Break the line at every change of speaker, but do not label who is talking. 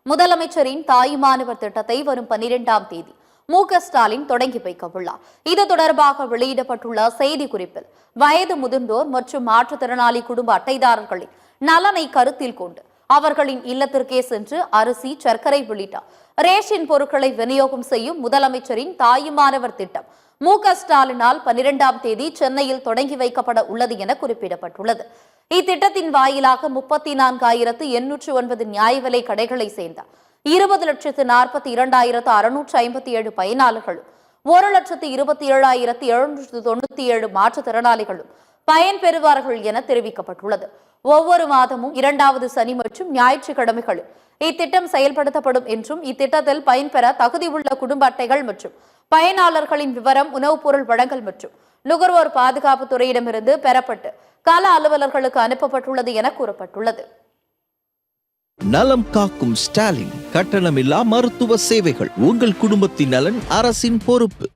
முதலமைச்சரின் தாயுமானவர் திட்டத்தை வரும் 12ஆம் தேதி மு.க.ஸ்டாலின் தொடங்கி வைக்க உள்ளார். இது தொடர்பாக வெளியிடப்பட்டுள்ள செய்திக்குறிப்பில் வயது முதிர்ந்தோர் மற்றும் மாற்றுத்திறனாளி குடும்ப அட்டைதாரர்களின் நலனை கருத்தில் கொண்டு அவர்களின் இல்லத்திற்கே சென்று அரிசி, சர்க்கரை உள்ளிட்ட ரேஷன் பொருட்களை விநியோகம் செய்யும் முதலமைச்சரின் தாயுமானவர் திட்டம் மு.க.ஸ்டாலினால் 12ஆம் தேதி சென்னையில் தொடங்கி வைக்கப்பட உள்ளது என குறிப்பிடப்பட்டுள்ளது. இத்திட்டத்தின் வாயிலாக 34,809 நியாய விலை கடைகளை சேர்ந்த 20,42,657 பயனாளர்களும் 1,27,797 மாற்றுத்திறனாளிகளும் பயன்பெறுவார்கள் என தெரிவிக்கப்பட்டுள்ளது. ஒவ்வொரு மாதமும் 2வது சனி மற்றும் ஞாயிற்றுக்கிழமைகளும் இத்திட்டம் செயல்படுத்தப்படும் என்றும் இத்திட்டத்தில் பயன்பெற தகுதியுள்ள குடும்ப அட்டைகள் மற்றும் பயனாளர்களின் விவரம் உணவுப் பொருள் வழங்கல் மற்றும் நுகர்வோர் பாதுகாப்பு துறையிடமிருந்து பெறப்பட்டு கள அலுவலர்களுக்கு அனுப்பப்பட்டுள்ளது என கூறப்பட்டுள்ளது.
நலம் காக்கும் ஸ்டாலின் கட்டணமில்லா மருத்துவ சேவைகள். உங்கள் குடும்பத்தின் நலன் அரசின் பொறுப்பு.